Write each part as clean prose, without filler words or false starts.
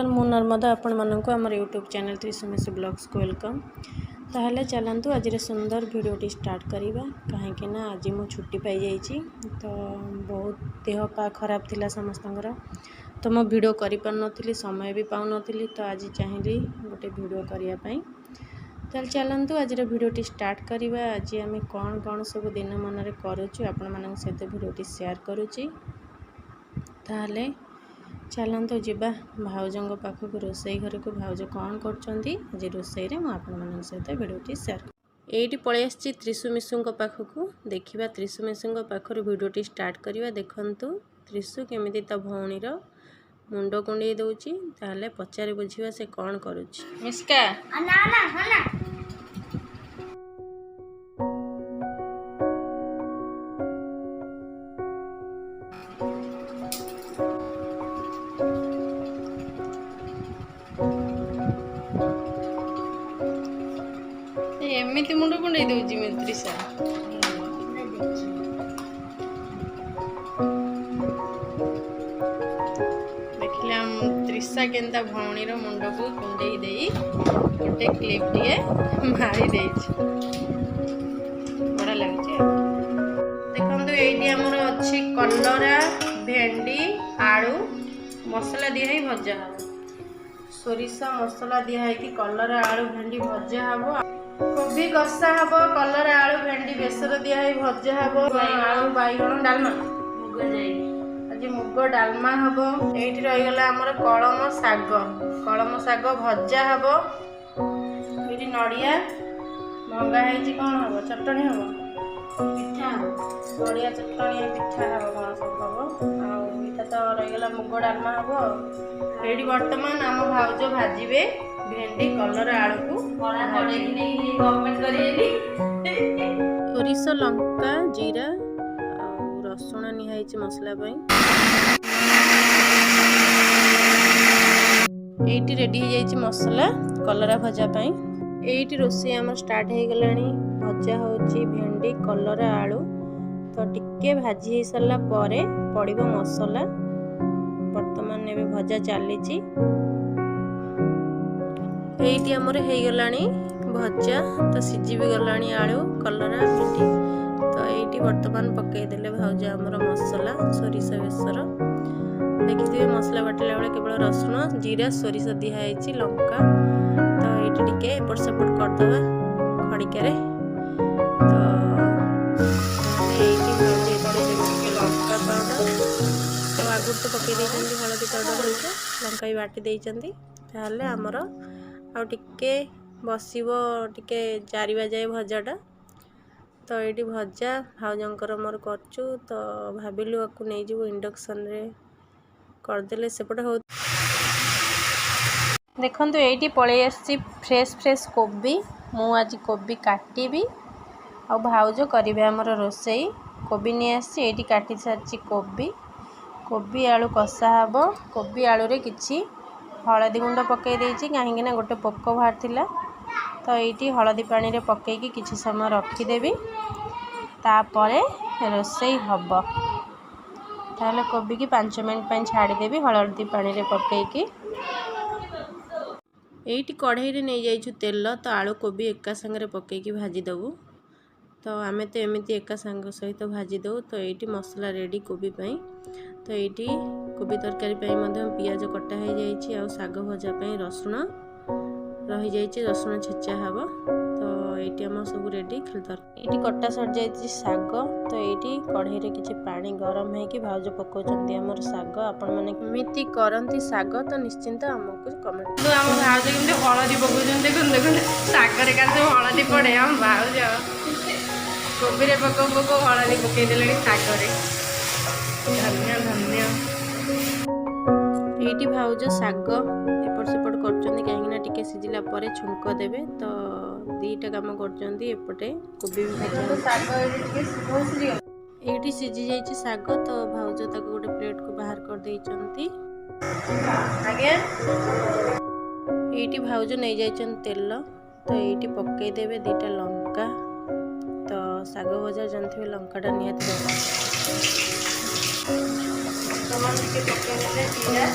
नमस्कार मु नर्मदा आपण मानक आमर यूट्यूब चैनल त्रिशुमेशी ब्लॉग्स को वेलकम। ताहले चलतु आज सुंदर वीडियोटी स्टार्ट करवा कहीं आज मु छुट्टी पाई जाइए तो बहुत देह पा खराब थिला समस्तଙ୍କର तो मो वीडियो करि पार नथिली समय भी पाउ नथिली तो आज चाहिए गोटे वीडियो करिया पई। चलतु आज वीडियोटी स्टार्ट करवा। आज आम कौन कौन सब दिन मन में करुचु आपण मानक सहित वीडियोटी शेयर करुच्ची। ताहले चलतु जीवा भाउजों पाखक रोसई घर को भाउज कौन कर रोसई सहित वीडियोटी शेयर ये पलि आसी त्रिशुमिशु पाखक देखा त्रिशुमिशु पाखर वीडियोटी स्टार्ट करवा। देखु त्रिशु केमी ता भौणीर मुंड कुंडे दौची ताहले पचारि बुझिवा से कौन करुच्ची। मिस्का एमती मुंड कुंडे दौची त्रिशा देखिले त्रिशा केन्ता भौणीर मुंड को कुंडे दे गोटे क्लिप टे मारी दे बड़ा लगे। देखो ये आमर अच्छी कलरा भेंडी आलू मसला दिहाई भजा हम सोरिष मसला दिहाई कलरा आलू भेंडी भजा हम कोबी कषा हम कलरा आलू भेंडी बेसर दिहाई भजा हम आलू बैगण डालमा आज मुग डालमा हम ये रहीगला आमर कलम शाग भजा हम ये नड़िया भंगा है कौन हम चटनी हम पिठा नड़िया चटनी पिठा हम कौन सब हम आईटा तो रहीगला मुग डालमा हम ये बर्तमान आम भाउज भाजबे भेंडी कलरा आलू को सोरिष लंका जीरा रसुण निहाई मसला ये रेडी हो मसला कलरा भजा ये रोषे आम स्टार्ट हो गलानी। भजा होची भेंडी कलरा आलू तो टिके भाजी हो सारा पर पड़ो मसला बर्तमान ए भजा चली ये आमर हो गलानी भजा तो सिझी भी गलानी आलू कलरा भेंडी तो ये बर्तमान पकईदे भाउज आमर मसला सोरिष बेसर देखिए मसला बाटिला बेले केवल रसुण जीरा सोरिष दिहाई लंका तो ये टिके एपट सेपट करदे खड़िकार तो लंका पाउडर तो आगुर तो पकई हलदी पाउडर लंका भी बाटी देती ताहले आमर आउ टिके बसिबो टिके जारिबा जाए भजाटा तो ये भजा भाउजंकर मोर करचु तो भाविलु आपको नहीं जीव इंडक्शन रे करदेले सेपटे हो। देखो ये पलि आसी फ्रेश फ्रेश कोबी मु आज कोबी काटिबी आ भाउज करेंगे आमर रोसई कोबी नहीं आसी ये काटी सारी कोबी आलू कषा हम कोबी आलू रे किछि हलदी गुंड पकई देछि कहीं गोटे पोक बाहर थिला तो ये हलदी पानी रे पकईकी किछि समय रखीदेवी तापरे रोसई हब ताहले कोबी की 5 मिनट छाड़देवी हलदी पानी रे पकईकी ये कढ़ाई रे नहीं जाइछु तेल तो आलू कोबी एका संगे पकईकी भाजी देबू तो आमे तो एमती एका संग सहित भाजी दो तो ये मसला रेडी कोबी पाई तो ये कोबी तरकारी पियाज कटा हो जाइए साग भजा रसुण रही जाइए रसुण छेचा हम तो ये आम सब रेडी ये कटा सर जाइए साग तो ये कढ़ाई रे किछि पानी गरम है कि भाउज पकाउछन्ती हमर साग आपण माने केमिति करंती साग तो निश्चिंत हमको कमेंट आम भाउज केमति हळदी पकाउछन देखो साग रे का सब हळदी पड़े हम भाउज कोबी रे पको हळदी पकई देले साग रे धन्य धन्य ये भाउज साग एपट सेपट कर कहीं सिझिला छुंक देवे तो दीटा काम करपटे कोबी भी ये सिझी जाइए साग तो भाउज ताको गोटे प्लेट को बाहर कर देइचंती ये भाउज नहीं जाइछन तेल तो ये पकई देवे दीटा लंका तो साग भजा जानते लंकाटा निहाती टमाटर के पकईने जीरा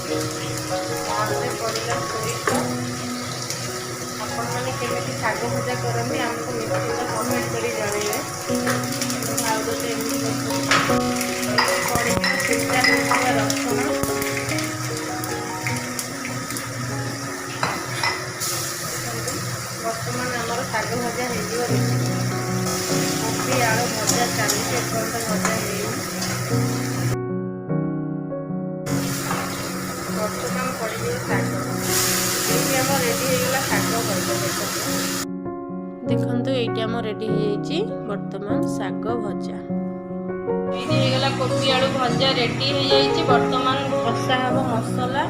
ତାପରେ ପଡ଼ିଲା ସୋରିଷ। ଆପଣମାନେ କେମିତି ଶାଗ ଭଜା କରନ୍ତି ଆମକୁ ନିଶ୍ଚିତ କମେଣ୍ଟ କରି ଜଣାଇବେ। ଆଉ ଗୋଟେ ଏମିତି ପଡ଼ିଯିବ ଛେଚା ହୋଇଥିବା ରସୁଣ। ବର୍ତ୍ତମାନ ଆମର ଶାଗ ଭଜା ହେଇଯିବ। କୋବି ଆଳୁ ଭଜା ଚାଲିଛି, ଏପର୍ଯ୍ୟନ୍ତ ଭଜା ହେଇନି। ବର୍ତ୍ତମାନ ପଡ଼ିଯିବ ଶାଗ। ଏଇଠି ଆମର ରେଡ଼ି ହେଇଗଲା ଶାଗ ଭଜା। ଦେଖନ୍ତୁ ଏଇଠି ଆମର ରେଡ଼ି ହେଇଯାଇଛି ବର୍ତ୍ତମାନ ଶାଗ ଭଜା। ଏଇଠି ହେଇଗଲା କୋବି ଆଳୁ ଭଜା ରେଡ଼ି ହେଇଯାଇଛି। ବର୍ତ୍ତମାନ କଷା ହେବ ମସଲା।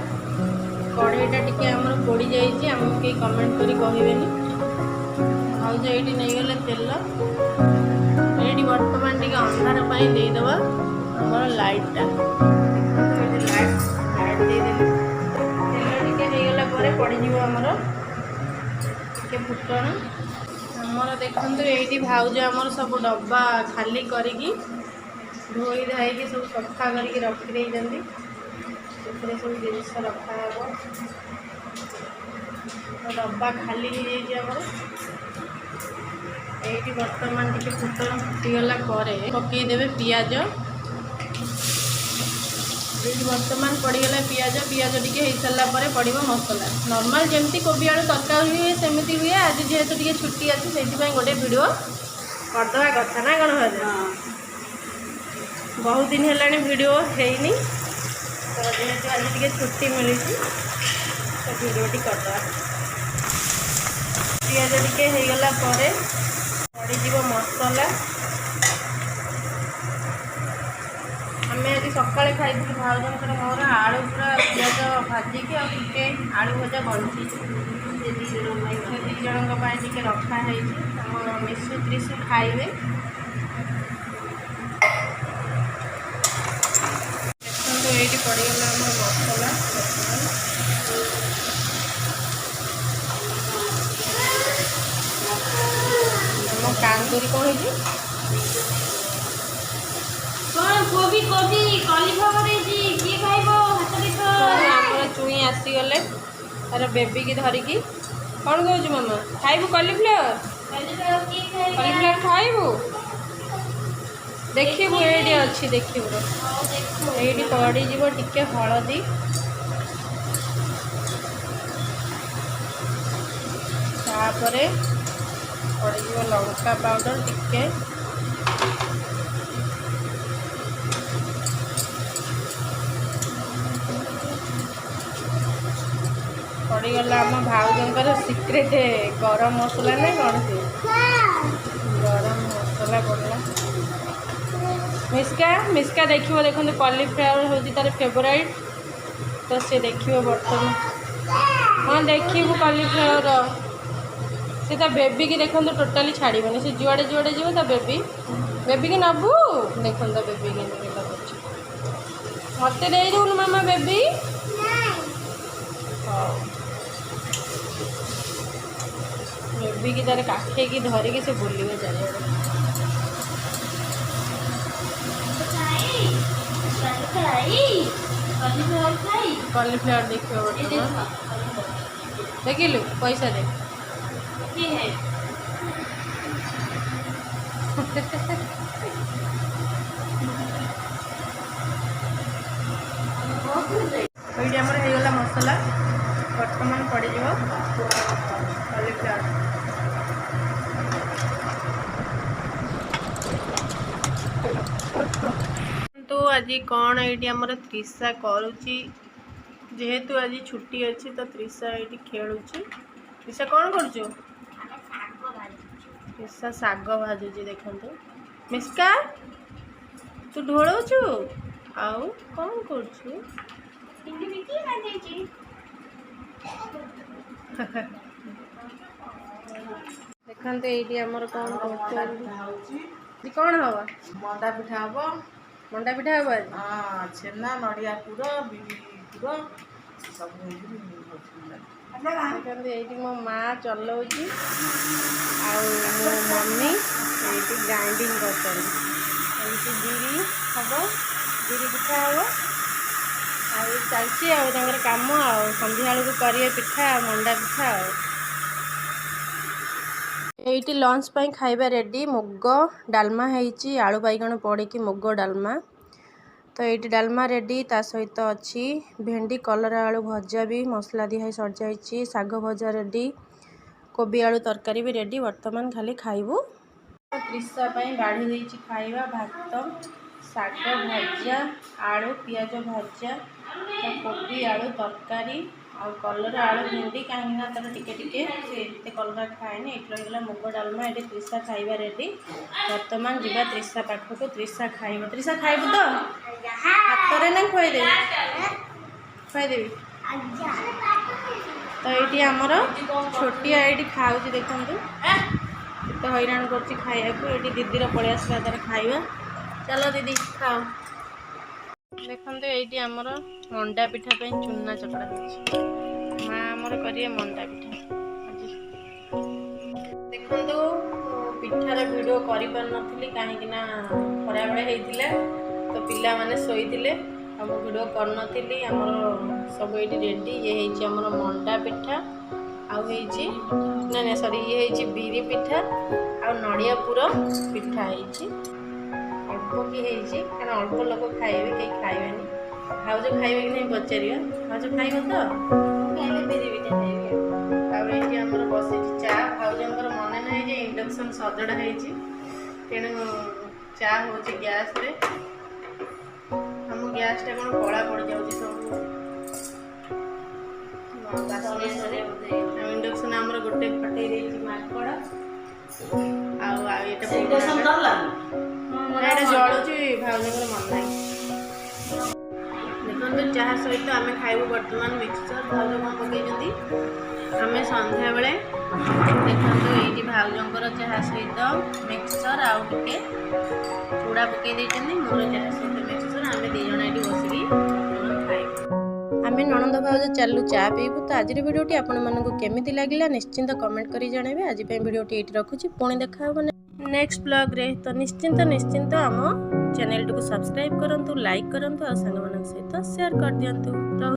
କଢ଼େଇଟା ଟିକେ ଆମର ପୋଡ଼ି ଯାଇଛି, ଆମକୁ କେହି କମେଣ୍ଟ କରି କହିବେନି। ଭାଉଜ ଏଇଠି ନେଇଗଲେ ତେଲ। ଏଇଠି ବର୍ତ୍ତମାନ ଟିକେ ଅନ୍ଧାର ପାଇଁ ଦେଇଦେବା ଆମର ଲାଇଟ୍ଟା। ଏଇଠି ଲାଇଟ୍ ଦେଇଦେଲି। ତେଲ ଟିକେ ହେଇଗଲା ପରେ ପଡ଼ିଯିବ ଆମର ଟିକେ ଫୁଟଣ। ଆମର ଦେଖନ୍ତୁ ଏଇଠି ଭାଉଜ ଆମର ସବୁ ଡବା ଖାଲି କରିକି ଧୋଇ ଧାଇକି ସବୁ ସଫା କରିକି ରଖିଦେଇଛନ୍ତି। ସେଥିରେ ସବୁ ଜିନିଷ ରଖା ହେବ। ଡବା ଖାଲି ହେଇଯାଇଛି ଆମର। ଏଇଠି ବର୍ତ୍ତମାନ ଟିକେ ଫୁଟଣ ଫୁଟିଗଲା ପରେ ପକାଇଦେବେ ପିଆଜ। ଏଇଠି ବର୍ତ୍ତମାନ ପଡ଼ିଗଲା ପିଆଜ ଟିକେ ହେଇସାରିଲା ପରେ ପଡ଼ିବ ମସଲା। ନର୍ମାଲ ଯେମିତି କୋବି ଆଳୁ ତରକାରୀ ହୁଏ ସେମିତି ହୁଏ। ଆଜି ଯେହେତୁ ଟିକେ ଛୁଟି ଅଛି ସେଇଥିପାଇଁ ଗୋଟେ ଭିଡ଼ିଓ କରିଦେବା କଥା, ନା କ'ଣ ଭାଉଜ? ବହୁତ ଦିନ ହେଲାଣି ଭିଡ଼ିଓ ହେଇନି, ତ ଯେହେତୁ ଆଜି ଟିକେ ଛୁଟି ମିଳିଛି ତ ଭିଡ଼ିଓଟି କରିଦେବା। ପିଆଜ ଟିକେ ହେଇଗଲା ପରେ ପଡ଼ିଯିବ ମସଲା। ଆମେ ଆଜି ସକାଳେ ଖାଇଥିଲୁ ଭାଉଜଙ୍କର ମୋର ଆଳୁ ପୁରା ପିଆଜ ଭାଜିକି ଆଉ ଟିକେ ଆଳୁ ଭଜା ବଞ୍ଚିଛି। ସେ ଦୁଇ ଜଣଙ୍କ ପାଇଁ ଟିକେ ରଖା ହେଇଛି। ଆମ ମିଶୁ ତ୍ରିଶୁ ଖାଇବେ। ଦେଖନ୍ତୁ ଏଇଠି ପଡ଼ିଗଲା ଆମର ମସଲା। ଆମ କାନ୍ଦୁରି କ'ଣ ହେଇଛି? କୋବି କଲିଫ୍ଲାୱାର ହେଇଛି। କିଏ ଖାଇବ? ଆମର ଚୁଇଁ ଆସିଗଲେ ତାର ବେବିକି ଧରିକି। କ'ଣ କହୁଛୁ ମାମା? ଖାଇବୁ କଲିଫ୍ଲାୱାର? କଲିଫ୍ଲାୱାର ଖାଇବୁ? ଦେଖିବୁ ଏଇଠି ଅଛି, ଦେଖିବୁ। ଏଇଠି ପଡ଼ିଯିବ ଟିକେ ହଳଦୀ। ତାପରେ ପଡ଼ିଯିବ ଲଙ୍କା ପାଉଡ଼ର ଟିକେ। ପଡ଼ିଗଲା ଆମ ଭାଉଜଙ୍କର ସିକ୍ରେଟ୍ ଗରମ ମସଲା, ନା କ'ଣ? ସେ ଗରମ ମସଲା ପଡ଼ିଲା। ମିସ୍କା ଦେଖିବ। ଦେଖନ୍ତୁ କଲିଫ୍ଲାୱାର ହେଉଛି ତାର ଫେଭରାଇଟ୍, ତ ସେ ଦେଖିବ ବର୍ତ୍ତମାନ। ହଁ ଦେଖିବୁ କଲିଫ୍ଲାୱାର। ସେ ତା ବେବିକି ଦେଖନ୍ତୁ ଟୋଟାଲି ଛାଡ଼ିବନି। ସେ ଯୁଆଡ଼େ ଯିବ ତା ବେବିକି ନେବୁ। ଦେଖନ୍ତୁ ତା ବେବି କେମିତି କରୁଛି। ମୋତେ ଦେଇଦେଉନୁ ମାମା ବେବି। ହଉ, ବେବିକି ତାର କାଖେଇକି ଧରିକି ସେ ବୁଲିବ ଚାରିଆଡ଼େ। କଲିଫ୍ଲାୱାର ଦେଖିବ ବର୍ତ୍ତମାନ। ଦେଖିଲୁ ପଇସା ଦେ। ଏଇଠି ଆମର ହେଇଗଲା ମସଲା। ବର୍ତ୍ତମାନ ପଡ଼ିଯିବ କଲିଫ୍ଲାୱାର। କିନ୍ତୁ ଆଜି କ'ଣ ଏଇଠି ଆମର ତ୍ରିଷା କରୁଛି। ଯେହେତୁ ଆଜି ଛୁଟି ଅଛି ତ ତ୍ରିଷା ଏଇଠି ଖେଳୁଛି। ତ୍ରିଷା କ'ଣ କରୁଛୁ? ତ୍ରିଷା ଶାଗ ଭାଜୁଛି। ଦେଖନ୍ତୁ ମିସ୍କା, ତୁ ଢୋଳଉଛୁ ଆଉ କ'ଣ କରୁଛୁ? ଦେଖନ୍ତୁ ଏଇଠି ଆମର କ'ଣ କରୁଛନ୍ତି। କ'ଣ ହବ? ମଣ୍ଡା ପିଠା ହବ। ମଣ୍ଡା ପିଠା ହବ ଆଜି? ଛେନା, ନଡ଼ିଆ ପୁର, ବିରି ପୁର ସବୁ ହେଇକି। ଦେଖନ୍ତୁ ଏଇଠି ମୋ ମା ଚଲଉଛି ଆଉ ମୋ ମମି ଏଇଠି ଗ୍ରାଇଣ୍ଡିଙ୍ଗ କରୁଛନ୍ତି। ଏଇଠି ବିରି ହବ, ବିରି ପିଠା ହବ। ଆଉ ଚାଲିଛି ଆଉ ତାଙ୍କର କାମ ଆଉ ସନ୍ଧ୍ୟାବେଳକୁ କରିବେ ପିଠା ମଣ୍ଡା ପିଠା ଆଉ। ଏଇଠି ଲଞ୍ଚ ପାଇଁ ଖାଇବା ରେଡ଼ି। ମୁଗ ଡାଲମା ହେଇଛି, ଆଳୁ ବାଇଗଣ ପଡ଼ିକି ମୁଗ ଡାଲମା। ତ ଏଇଠି ଡାଲମା ରେଡ଼ି, ତା ସହିତ ଅଛି ଭେଣ୍ଡି କଲରା ଆଳୁ ଭଜା ବି ମସଲା ଦିଆ ହେଇ ସରିଯାଇଛି, ଶାଗ ଭଜା ରେଡ଼ି, କୋବି ଆଳୁ ତରକାରୀ ବି ରେଡ଼ି। ବର୍ତ୍ତମାନ ଖାଲି ଖାଇବୁ। ତ୍ରିଶା ପାଇଁ ବାଢ଼ି ଦେଇଛି ଖାଇବା, ଭାତ, ଶାଗ ଭଜା, ଆଳୁ ପିଆଜ ଭଜା, କୋବି ଆଳୁ ତରକାରୀ ଆଉ କଲରା ଆଳୁ ଭେଣ୍ଡି, କାହିଁକିନା ତାର ଟିକେ ଟିକେ ସେ ଏତେ କଲରା ଖାଏନି। ଏଠି ରହିଗଲା ମୁଗ ଡାଲମା। ଏଠି ତ୍ରିଶା ଖାଇବା ରେଡ଼ି। ବର୍ତ୍ତମାନ ଯିବା ତ୍ରିଶା ପାଖକୁ। ତ୍ରିଶା ଖାଇବ। ତ୍ରିଶା ଖାଇବୁ ତ? ହାତରେ ନା ଖୁଆଇଦେବି? ଖୁଆଇଦେବି। ତ ଏଇଠି ଆମର ଛୋଟିଆ ଏଇଠି ଖାଉଛି, ଦେଖନ୍ତୁ କେତେ ହଇରାଣ କରୁଛି ଖାଇବାକୁ। ଏଇଠି ଦିଦିର ପଳେଇ ଆସିବା ତାର ଖାଇବା। ଚାଲ ଦିଦି ଖାଅ। ଦେଖନ୍ତୁ ଏଇଠି ଆମର ମଣ୍ଡା ପିଠା ପାଇଁ ଚୁନା ଚକଡ଼ା ହେଇଛି। ମା ଆମର କରିବେ ମଣ୍ଡା ପିଠା ଆଜି। ଦେଖନ୍ତୁ ପିଠାର ଭିଡ଼ିଓ କରିପାରୁନଥିଲି କାହିଁକିନା ଖରାବେଳେ ହେଇଥିଲା, ତ ପିଲାମାନେ ଶୋଇଥିଲେ ଆଉ ମୁଁ ଭିଡ଼ିଓ କରିନଥିଲି। ଆମର ସବୁ ଏଇଠି ରେଡ଼ି। ଇଏ ହେଇଛି ଆମର ମଣ୍ଡା ପିଠା, ଆଉ ହେଇଛି ନା ସରି, ଇଏ ହେଇଛି ବିରି ପିଠା ଆଉ ନଡ଼ିଆ ପୁର ପିଠା ହେଇଛି। ଅଳ୍ପ କି ହେଇଛି କାରଣ ଅଳ୍ପ ଲୋକ ଖାଇବେ, କେହି ଖାଇବେନି। ଭାଉଜ ଖାଇବେ କି ନାହିଁ ପଚାରିବା। ଭାଉଜ ଖାଇବ ତ? ଖାଇଲେ ବିରି ପିଠା ଖାଇବେ। ଆଉ ଏଇଠି ଆମର ବସିଛି ଚା। ଭାଉଜଙ୍କର ମନେ ନାହିଁ ଯେ ଇଣ୍ଡକ୍ସନ୍ ସଜଡ଼ା ହେଇଛି, ତେଣୁ ଚା ହେଉଛି ଗ୍ୟାସ୍ରେ। ଆମ ଗ୍ୟାସ୍ଟା କ'ଣ କଳା ପଡ଼ିଯାଉଛି ସବୁ ବାସନ ସବୁ। ଆଉ ଇଣ୍ଡକ୍ସନ୍ ଆମର ଗୋଟେ ଫଟେଇ ଦେଇଛି ମାଙ୍କଡ଼। ଆଉ ଏଇଟା ଏଇଟା ଜଳୁଛି, ଭାଉଜଙ୍କର ମନେ ନାହିଁ। ଦେଖନ୍ତୁ ଚାହା ସହିତ ଆମେ ଖାଇବୁ ବର୍ତ୍ତମାନ ମିକ୍ସଚର। ଭାଉଜ କ'ଣ ପକେଇଛନ୍ତି? ଆମେ ସନ୍ଧ୍ୟାବେଳେ ଦେଖନ୍ତୁ ଏଇଠି ଭାଉଜଙ୍କର ଚାହା ସହିତ ମିକ୍ସଚର ଆଉ ଟିକେ ଚୁଡ଼ା ପକେଇ ଦେଇଛନ୍ତି, ମୋର ଚାହା ସହିତ ମିକ୍ସଚର। ଆମେ ଦୁଇ ଜଣ ଏଇଠି ବସିକି ଖାଇବୁ। ଆମେ ନଣନ୍ଦ ଭାଉଜ ଚାଲୁ ଚା ପିଇବୁ। ତ ଆଜିର ଭିଡ଼ିଓଟି ଆପଣମାନଙ୍କୁ କେମିତି ଲାଗିଲା ନିଶ୍ଚିନ୍ତ କମେଣ୍ଟ କରି ଜଣାଇବେ। ଆଜି ପାଇଁ ଭିଡ଼ିଓଟି ଏଇଠି ରଖୁଛି, ପୁଣି ଦେଖା ହେବ ନେକ୍ସଟ ବ୍ଲଗ୍ରେ। ତ ନିଶ୍ଚିନ୍ତ ଆମ ଚ୍ୟାନେଲଟିକୁ ସବସ୍କ୍ରାଇବ୍ କରନ୍ତୁ, ଲାଇକ୍ କରନ୍ତୁ ଆଉ ସାଙ୍ଗମାନଙ୍କ ସହିତ ସେୟାର କରିଦିଅନ୍ତୁ।